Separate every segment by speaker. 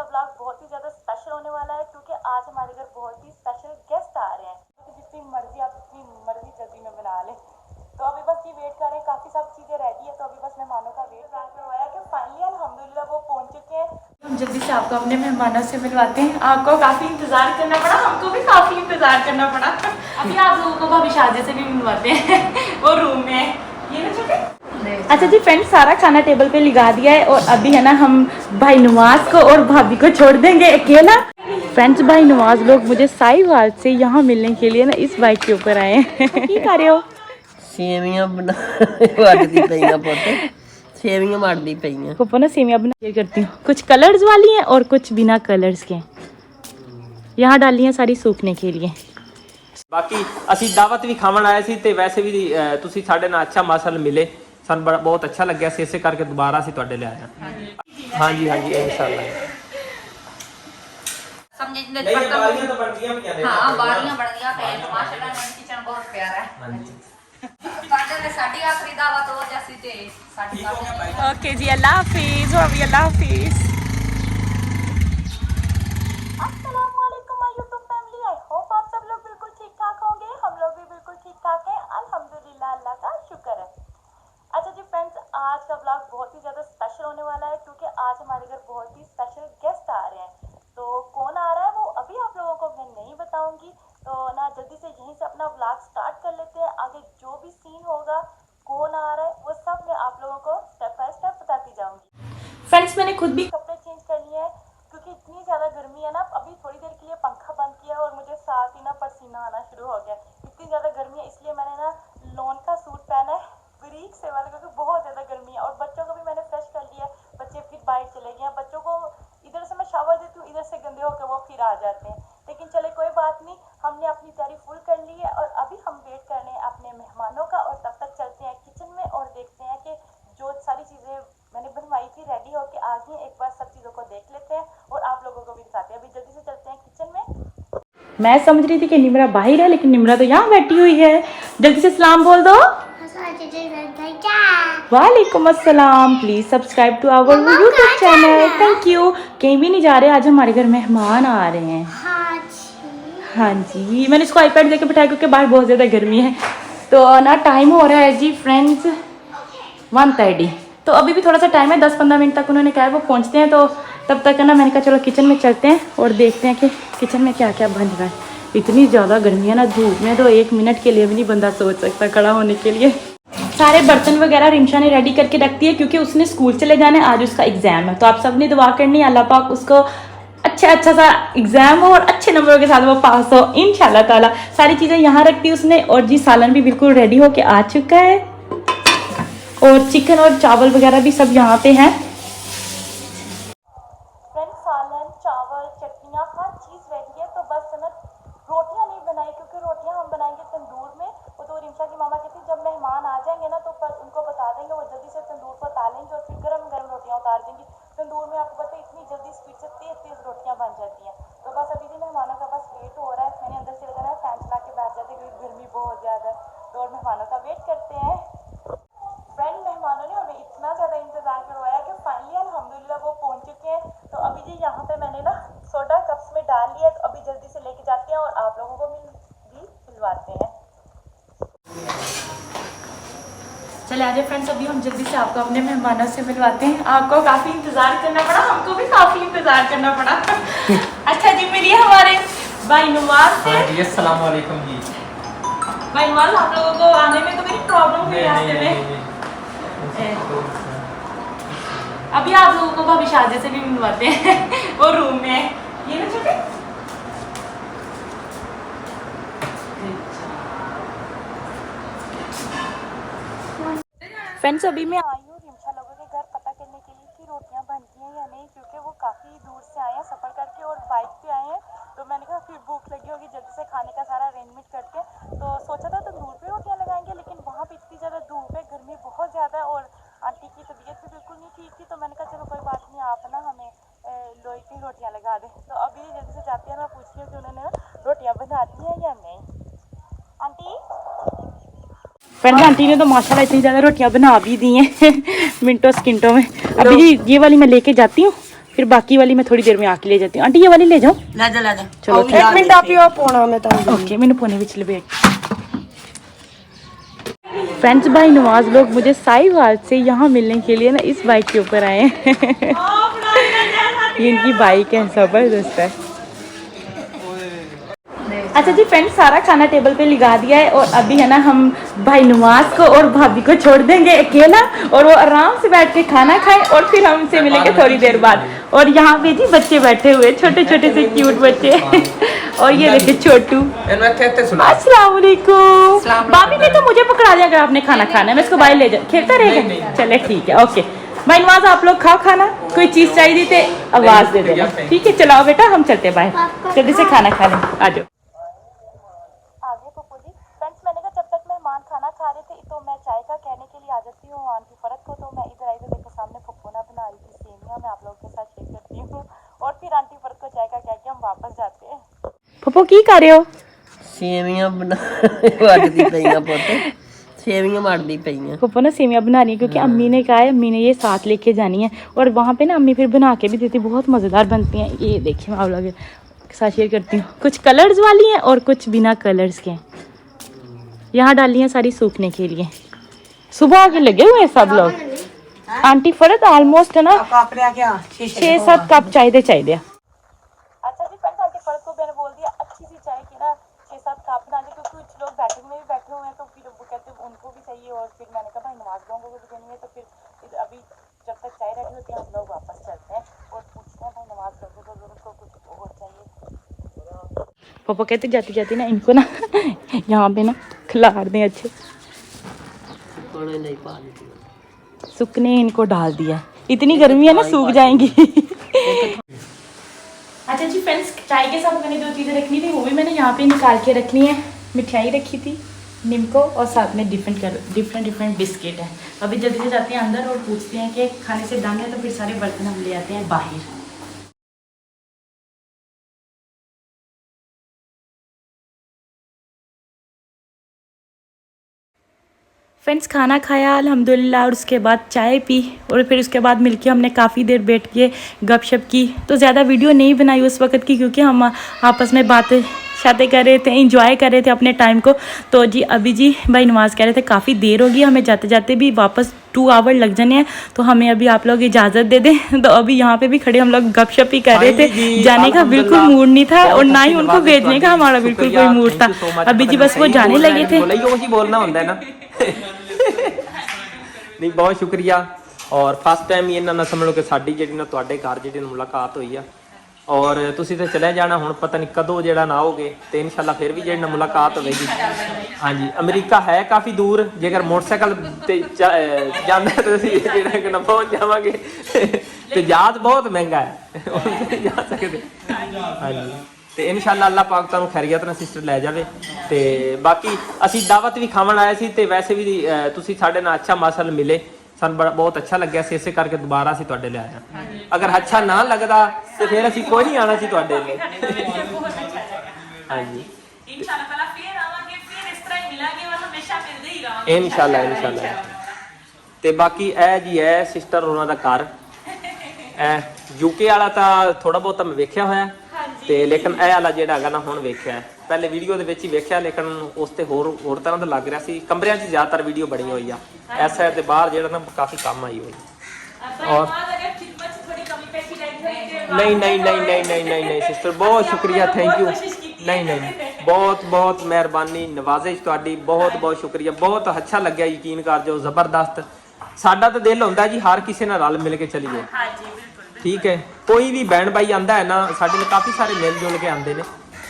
Speaker 1: का व्लॉग बहुत ही ज़्यादा स्पेशल होने वाला है क्योंकि आज हमारे घर बहुत ही स्पेशल गेस्ट आ रहे हैं। तो जितनी मर्जी आप जितनी मर्जी जल्दी में बना लें। तो अभी बस ये वेट कर रहे हैं, काफ़ी सब चीज़ें रेडी है, तो अभी बस मेहमानों का वेट करवाया कि फाइनली अल्हम्दुलिल्लाह वो पहुँच चुके हैं। हम जल्दी से आपको अपने मेहमानों से मिलवाते हैं। आपको काफ़ी इंतज़ार करना पड़ा, हमको भी काफ़ी इंतज़ार करना पड़ा। अभी आप लोगों को भाभी शादी से भी मिलवाते हैं वो रूम में ये ना छोटे। अच्छा जी फ्रेंड्स, सारा खाना टेबल पे लगा दिया है और अभी है ना हम भाई नवाज को और भाभी को छोड़ देंगे अकेला। फ्रेंड्स, भाई नवाज लोग मुझे साहिवाल से यहाँ मिलने के लिए ना इस बाइक के ऊपर आए हैं। की कर रहे हो?
Speaker 2: सेवियां बना वटदी पईयां पुत्त, सेवियां वटदी पईयां।
Speaker 1: पापा ना सेवियां बना करती हूँ, कुछ कलर्स वाली हैं और कुछ बिना कलर्स के। यहाँ डाली हैं सारी सूखने के लिए।
Speaker 3: ਬਾਕੀ ਅਸੀਂ ਦਾਵਤ ਵੀ ਖਾਣ ਆਏ ਸੀ ਤੇ ਵੈਸੇ ਵੀ ਤੁਸੀਂ ਸਾਡੇ ਨਾਲ ਅੱਛਾ ਮਾਸਲ ਮਿਲੇ, ਸਾਨੂੰ ਬਹੁਤ ਅੱਛਾ ਲੱਗਿਆ ਸੀ, ਇਸੇ ਕਰਕੇ ਦੁਬਾਰਾ ਅਸੀਂ ਤੁਹਾਡੇ ਲਈ ਆਏ ਹਾਂ। ਹਾਂਜੀ ਹਾਂਜੀ ਇਨਸ਼ਾਅੱਲਾ।
Speaker 4: समझे
Speaker 3: ਨਹੀਂ ਬਾਲੀਆਂ ਤਾਂ ਬਣਦੀਆਂ ਪਈਆਂ ਨੇ।
Speaker 4: हाँ बालियां बढ़ गया पे माशाल्लाह मेरा किचन बहुत प्यारा है।
Speaker 3: ਹਾਂਜੀ
Speaker 4: साडे ने साडी आखिरी दावत हो जैसी ते साडी
Speaker 1: ओके जी, अल्लाह हाफिज। और भी अल्लाह हाफिज। अस्सलामुअलैकुम my YouTube family, I hope आप सब लोग बिल्कुल ठीक ठाक होंगे। हम लोग भी बिल्कुल ठीक ठाक हैं अल्हम्दुलिल्लाह, अल्लाह का शुक्र है। अच्छा जी फ्रेंड्स, आज का व्लॉग बहुत ही ज़्यादा स्पेशल होने वाला है क्योंकि आज हमारे घर बहुत ही स्पेशल गेस्ट आ रहे हैं। तो कौन आ रहा है वो अभी आप लोगों को मैं नहीं बताऊंगी, तो ना जल्दी से यहीं से अपना व्लॉग स्टार्ट कर लेते हैं। आगे जो भी सीन होगा, कौन आ रहा है, वो सब मैं आप लोगों को स्टेप बाय स्टेप बताती जाऊंगी। फ्रेंड्स, मैंने खुद भी कपड़े चेंज कर लिए हैं क्योंकि इतनी ज़्यादा गर्मी है ना। अभी थोड़ी देर के लिए पंखा बंद किया और मुझे साथ ही ना पसीना आना शुरू हो गया। इतनी ज़्यादा गर्मी है, इसलिए मैंने ना लॉन का सूट पहना है, ब्रीक से वाला, क्योंकि बहुत ज़्यादा गर्मी है। और बच्चों को भी मैंने फ्रेश कर लिया, बच्चे फिर बाहर चले गए हैं। बच्चों को इधर से मैं शावर देती हूँ, इधर से गंदे होकर वो फिर आ जाते हैं, लेकिन चले कोई बात नहीं, हमने अपनी तैयारी फुल कर ली है। और अभी हम वेट कर रहे हैं अपने मेहमानों का, और तब तक चलते हैं किचन में और देखते हैं कि जो सारी चीज़ें मैंने बनवाई थी रेडी होके आ गई हैं। एक बार सब चीज़ों को देख लेते हैं और आप लोगों को भी दिखाते हैं। अभी जल्दी से चलते हैं किचन में। मैं समझ रही थी कि निमरा बाहर है, लेकिन निमरा तो यहाँ बैठी हुई है। जल्दी से सलाम बोल दो। वालेकुम अस्सलाम। Please subscribe to our YouTube channel. Thank you. कहीं भी नहीं जा रहे, आज हमारे घर मेहमान आ रहे हैं। हाँ जी, मैंने इसको आईपैड देके बिठाया क्योंकि बाहर बहुत ज़्यादा गर्मी है। तो ना टाइम हो रहा है जी फ्रेंड्स 1:30, तो अभी भी थोड़ा सा टाइम है, 10-15 मिनट तक उन्होंने कहा है वो पहुँचते हैं। तो तब तक है ना, मैंने कहा चलो किचन में चलते हैं और देखते हैं कि किचन में क्या क्या बन रहा है। इतनी ज़्यादा गर्मी है ना, धूप में तो 1 मिनट के लिए भी नहीं बंदा सोच सकता खड़ा होने के लिए। सारे बर्तन वगैरह रिमशा ने रेडी करके रख दिए क्योंकि उसने स्कूल चले जाना है, आज उसका एग्ज़ाम है। तो आप सब ने दुआ करनी है अल्लाह पाक उसको अच्छा सा एग्ज़ाम हो और अच्छे नंबरों के साथ वो पास हो इंशाल्लाह ताला। सारी चीज़ें यहाँ रख दी उसने। और जी सालन भी बिल्कुल रेडी होके आ चुका है, और चिकन और चावल वगैरह भी सब यहाँ पे हैं। सालन, चावल, चटनियाँ, हर चीज़ रेडी है। तो बस ना रोटियाँ नहीं बनाई क्योंकि रोटियाँ हम बनाएंगे तंदूर में। वो तो रिमशा की मामा कहती जब मेहमान आ जाएंगे ना तो पर उनको बता देंगे, वो जल्दी से तंदूर को तालेंगे और फिर गरम गरम रोटियाँ उतार देंगी। तंदूर में आपको पता है इतनी जल्दी स्पीड से तेज़ तेज़ रोटियाँ बन जाती हैं। तो बस अभी भी मेहमानों का बस वेट हो रहा है। मैंने अंदर चले जाना है, फैन चला के बैठ जाते क्योंकि गर्मी बहुत ज़्यादा है। तो और मेहमानों का वेट करते हैं। फ्रेंड, मेहमानों ने हमें इतना ज़्यादा इंतज़ार करवाया कि फाइनली अल्हम्दुलिल्लाह वो पहुँच चुके हैं। तो अभी जी यहाँ पे मैंने ना सोडा कप्स में डाल लिया है, तो अभी जल्दी से लेके जाते हैं और आप लोगों को मिलवाते हैं। चले आजे फ्रेंड्स, अभी हम जल्दी से आपको अपने मेहमानों से मिलवाते हैं। आपको काफ़ी इंतज़ार करना पड़ा, हमको भी काफ़ी इंतज़ार करना पड़ा। अच्छा जी, मिलिए हमारे भाई नवाज से।
Speaker 3: हाँ जी, अस्सलाम वालेकुम जी।
Speaker 1: भाई नवाज, आप लोगों को आने में तो मेरी प्रॉब्लम हुई रास्ते में। अभी आप लोगों को भाभी शादी से भी मिलवाते हैं वो रूम में ये ना छोटे। फ्रेंड्स, अभी मैं आई हूँ रिमशा लोगों के घर पता करने के लिए कि रोटियाँ बनती हैं या नहीं, क्योंकि वो काफ़ी दूर से आए हैं सफ़र करके और बाइक पे आए हैं। तो मैंने कहा फिर भूख लगी होगी, जल्दी से खाने का सारा अरेंजमेंट करके। तो सोचा था तंदूर पे रोटियाँ लगाएंगे, लेकिन वहाँ पे इतनी ज़्यादा धूप है, गर्मी बहुत ज़्यादा है और आंटी की तबीयत भी बिल्कुल नहीं ठीक थी। तो मैंने कहा चलो कोई बात नहीं, आप ना हमें लोई की रोटियाँ लगा दें। तो अभी जल्दी से जाती है, मैं पूछती हूँ कि उन्होंने रोटियाँ बनाती हैं या नहीं। आंटी, फ्रेंड, आंटी ने तो माशाल्लाह इतनी ज़्यादा रोटियां बना भी दी हैं मिनटों सेकंडों में। अभी जी ये वाली मैं लेके जाती हूँ,
Speaker 5: फिर बाकी वाली मैं थोड़ी देर में आके ले जाती हूँ। आंटी ये वाली ले जाओ।
Speaker 2: ਲੈ ਜਾ ਲੈ ਜਾ
Speaker 5: चलो
Speaker 6: एक मिनट आप ही पाना मैं तो
Speaker 5: ओके मैंने पोने विच लपेट। फ्रेंड्स भाई नवाज लोग मुझे साहिवाल से यहाँ मिलने के लिए ना इस बाइक के ऊपर आए हैं। ये इनकी बाइक है, जबरदस्त है। अच्छा जी फ्रेंड्स सारा खाना टेबल पे लगा दिया है और अभी है ना हम भाई नवाज को और भाभी को छोड़ देंगे अकेला और वो आराम से बैठ के खाना खाएं और फिर हम उनसे मिलेंगे थोड़ी देर बाद। और यहाँ पे जी बच्चे बैठे हुए छोटे छोटे से क्यूट बच्चे और ये देखिए छोटू। अस्सलाम वालेकुम। भाभी ने तो मुझे पकड़ा दिया अगर आपने खाना खाना है, मैं इसको बाहर ले जा खेलता रहेगा। चले ठीक है ओके भाई नवाज आप लोग खाओ खाना, कोई चीज चाहिए थी आवाज दे देना ठीक है। चलाओ बेटा हम चलते हैं बाहर, जल्दी से खाना खा लें आ जाओ।
Speaker 1: आगे पप्पू जी फ्रेंड्स मैंने कहा जब तक मेहमान खाना खा रहे थे तो मैं चाय का कहने के लिए आ जाती हूँ आंटी फरत को। तो मैं इधर आई तो देखो सामने पप्पू ना बना रही थी सेमिया, मैं आप लोगों के साथ शेयर करती हूँ और फिर आंटी फरत को चाय का कह के हम वापस जाते हैं।
Speaker 5: पप्पू की कर रहे हो?
Speaker 2: ਸੇਵੀਆਂ ਵੱਟਦੀ ਪਈਆਂ ਪੁੱਤ ਸੇਵੀਆਂ ਵੱਟਦੀ ਪਈਆਂ।
Speaker 5: पप्पू ना सेमिया बना रही है क्योंकि अम्मी ने कहा है, अम्मी ने ये साथ लेके जानी है और वहाँ पे ना अम्मी फिर बना के भी देती, बहुत मज़ेदार बनती हैं। ये देखिए मैं आप लोगों के साथ शेयर करती हूँ, कुछ कलर्स वाली हैं और कुछ बिना कलर्स के हैं। यहाँ डाली हैं सारी सूखने के लिए। सुबह आके लगे हुए हैं सब लोग। आंटी फरत ऑलमोस्ट है ना 6-7 कप चाहिए।
Speaker 1: अच्छा जी फ्रेंड्स आंटी फरत को मैंने बोल दिया अच्छी सी चाय की ना 6-7 कप बना दे क्योंकि कुछ लोग बैठक में भी बैठे हुए हैं तो फिर वो कहते हैं उनको भी चाहिए। और फिर मैंने कहा भाई नवाज लोगों को भी देनी है तो फिर अभी जब तक चाय रेडी होती है हम लोग वापस चलते हैं और पूछते हैं भाई नवाज लोगों को उनको कुछ और चाहिए।
Speaker 5: पापा कहते जाती जाती ना इनको ना यहाँ पे ना खिलार दें अच्छे सूखने इनको डाल दिया, इतनी गर्मी है ना सूख जाएंगी। अच्छा जी फ्रेंड्स चाय के साथ मैंने 2 चीज़ें रखनी थी वो भी मैंने यहाँ पे निकाल के रखनी है। मिठाई रखी थी निम्को और साथ में डिफरेंट बिस्किट है। अभी जल्दी से जाते हैं अंदर और पूछते हैं कि खाने से दम है तो फिर सारे बर्तन हम ले आते हैं बाहर। फ्रेंड्स खाना खाया अल्हम्दुलिल्लाह और उसके बाद चाय पी और फिर उसके बाद मिलके हमने काफ़ी देर बैठ के गपशप की। तो ज़्यादा वीडियो नहीं बनाई उस वक्त की क्योंकि हम आपस में बातें शातें कर रहे थे, इंजॉय कर रहे थे अपने टाइम को। तो जी अभी जी भाई नवाज कह रहे थे काफ़ी देर होगी, हमें जाते जाते भी वापस 2 आवर लग जाने हैं तो हमें अभी आप लोग इजाज़त दे दें। तो अभी यहाँ पे भी खड़े हम लोग गपशप ही कर रहे थे, जाने का बिल्कुल मूड नहीं था और ना ही उनको भेजने का हमारा बिल्कुल कोई मूड था। अभी जी बस वो जाने लगे थे।
Speaker 3: बोलना होता है ना नहीं बहुत शुक्रिया। और फर्स्ट टाइम ही इन्होंने समझ लो कि साड़ी ਜਿਹੜੀ ਨਾ ਤੁਹਾਡੇ ਘਰ ਜਿਹੜੀ ਮੁਲਾਕਾਤ ਹੋਈ ਆ और ਤੁਸੀਂ ਤੇ ਚਲੇ ਜਾਣਾ ਹੁਣ ਪਤਾ ਨਹੀਂ ਕਦੋਂ ਜਿਹੜਾ ਨਾ ਆਓਗੇ ਤੇ ਇਨਸ਼ਾਅੱਲਾ ਫਿਰ ਵੀ ਜਿਹੜੀ ਨਾ ਮੁਲਾਕਾਤ ਹੋਵੇਗੀ। ਹਾਂਜੀ ਅਮਰੀਕਾ ਹੈ ਕਾਫੀ ਦੂਰ, ਜੇਕਰ ਮੋਟਰਸਾਈਕਲ ਤੇ ਜਾਂਦਾ ਤਾਂ ਅਸੀਂ ਜਿਹੜਾ ਕਿ ਨਾ ਪਹੁੰਚ ਜਾਵਾਂਗੇ ਤੇ ਜਹਾਜ਼ ਬਹੁਤ ਮਹਿੰਗਾ ਹੈ ਉਹ ਜਾ ਸਕਦੇ। ਹਾਂਜੀ ਤੇ ਇਨਸ਼ਾਅੱਲਾ ਅੱਲਾਹ ਪਾਕ ਤੁਹਾਨੂੰ ਖੈਰੀਅਤ ਨਾਲ ਸਿਸਟਰ ਲੈ ਜਾਵੇ। ਤੇ ਬਾਕੀ ਅਸੀਂ ਦਾਵਤ ਵੀ ਖਾਣ ਆਏ ਸੀ ਤੇ ਵੈਸੇ ਵੀ ਤੁਸੀਂ ਸਾਡੇ ਨਾਲ ਅੱਛਾ ਮਾਸਲ ਮਿਲੇ, ਸਾਨੂੰ ਬਹੁਤ ਅੱਛਾ ਲੱਗਿਆ ਸੀ, ਇਸੇ ਕਰਕੇ ਦੁਬਾਰਾ ਅਸੀਂ ਤੁਹਾਡੇ ਲਈ ਆਏ ਹਾਂ। ਅਗਰ ਅੱਛਾ ਨਾ ਲੱਗਦਾ ਤੇ ਫਿਰ ਅਸੀਂ ਕੋਈ ਨਹੀਂ ਆਣਾ ਸੀ ਤੁਹਾਡੇ ਲਈ। ਹਾਂਜੀ ਇਨਸ਼ਾਅੱਲਾ ਪਹਿਲਾਂ ਫਿਰ ਆਵਾਂਗੇ, ਫਿਰ ਇਸ ਤਰ੍ਹਾਂ ਹੀ ਮਿਲਾਂਗੇ ਔਰ ਹਮੇਸ਼ਾ ਮਿਲਦੇ ਹੀ ਰਹਾਂਗੇ ਇਨਸ਼ਾਅੱਲਾ। ਤੇ ਬਾਕੀ ਇਹ ਜੀ ਹੈ ਸਿਸਟਰ ਉਹਨਾਂ ਦਾ ਘਰ, ਇਹ ਯੂਕੇ ਵਾਲਾ ਤਾਂ ਥੋੜਾ ਬਹੁਤ ਮੈਂ ਵੇਖਿਆ ਹੋਇਆ ਤੇ ਲੇਕਿਨ ਇਹ ਵਾਲਾ ਜਿਹੜਾ ਹੈਗਾ ਨਾ ਹੁਣ ਵੇਖਿਆ, ਪਹਿਲੇ ਵੀਡੀਓ ਦੇ ਵਿੱਚ ਹੀ ਵੇਖਿਆ ਲੇਕਿਨ ਉਸ ਤੇ ਹੋਰ ਤਰ੍ਹਾਂ ਦਾ ਲੱਗ ਰਿਹਾ ਸੀ। ਕਮਰਿਆਂ 'ਚ ਜ਼ਿਆਦਾਤਰ ਵੀਡੀਓ ਬਣੀ ਹੋਈ ਆ, ਇਸ ਸਾਈਡ ਦੇ ਬਾਹਰ ਜਿਹੜਾ ਨਾ ਕਾਫੀ ਕੰਮ ਆਈ ਹੋਈ। और नहीं सिस्टर बहुत शुक्रिया, थैंक यू। नहीं बहुत बहुत मेहरबानी, नवाजिश ਤੁਹਾਡੀ बहुत बहुत शुक्रिया, बहुत अच्छा लग्या, यकीन कर जो जबरदस्त। साडा तो दिल होंदा जी हर किसी नाल रल मिल के चलीए, ठीक है। कोई भी बहन भाई आंदा है ना साडे नाल काफ़ी सारे मिल जुल के आंदे ने,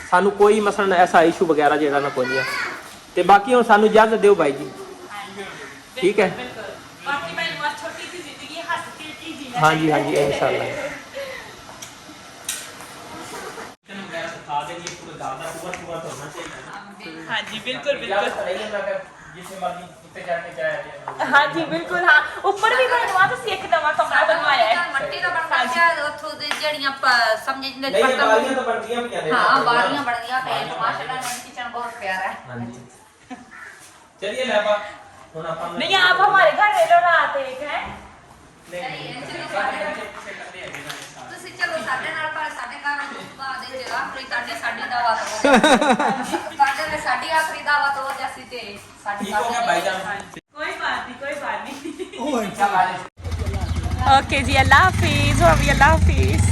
Speaker 3: सानू कोई मसलन ऐसा इशू वगैरह जेड़ा ना कोई है। ते बाकी हुण सानू इजाजत दिओ भाई जी, ठीक है। हाँ जी इंशाल्लाह।
Speaker 5: हाँ जी बिल्कुल हाँ जी बिल्कुल। हाँ ऊपर भी बनवा तो एक नवा कमरा बनवाया है,
Speaker 4: मट्टी ਦਾ ਬਣਵਾ ਕੇ ਉੱਥੋਂ ਦੇ ਜਿਹੜੀਆਂ ਸਮਝ ਨਹੀਂ ਪੜਤਾ।
Speaker 3: ਬਾਰੀਆਂ ਤਾਂ ਬਣਦੀਆਂ ਪਈਆਂ ਨੇ।
Speaker 4: ਹਾਂ ਬਾਰੀਆਂ ਬਣਦੀਆਂ ਪਈਆਂ, ਮਾਸ਼ਾਅੱਲਾ ਇਹਨਾਂ ਦਾ ਕਿਚਨ बहुत प्यारा है।
Speaker 3: हाँ जी चलिए लाबा ਹੁਣ ਆਪਾਂ
Speaker 5: नहीं आप हमारे घर ले लो रात एक है।
Speaker 4: ਤੁਸੀਂ ਸਾਡੇ ਨਾਲ ਪਰ ਸਾਡੇ ਘਰ ਨੂੰ ਬਾਅਦ ਦੇ ਆਖਰੀ ਸਾਡੀ ਦਾਵਤ ਹੋ ਸਾਡੇ ਨੇ ਸਾਡੀ ਆਖਰੀ ਦਾਵਤ ਹੋ ਜਾਸੀ ਤੇ ਸਾਡੀ
Speaker 3: ठीक हो गया भाईजान
Speaker 5: कोई बात नहीं कोई बात नहीं
Speaker 3: चल आ जा
Speaker 5: ओके जी अल्लाह हाफिज और अभी अल्लाह हाफिज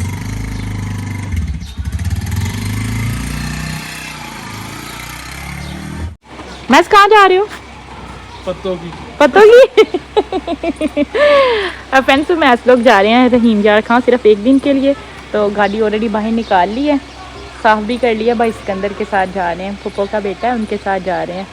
Speaker 5: मैं कहाँ जा रही हूँ पत्तों की फ्रेंड्स तो मैच लोग जा रहे हैं रहीम यार खां सिर्फ एक दिन के लिए तो गाड़ी ऑलरेडी बाहर निकाल ली है साफ भी कर लिया भाई सिकंदर के साथ जा रहे हैं पप्पो का बेटा है उनके साथ जा रहे हैं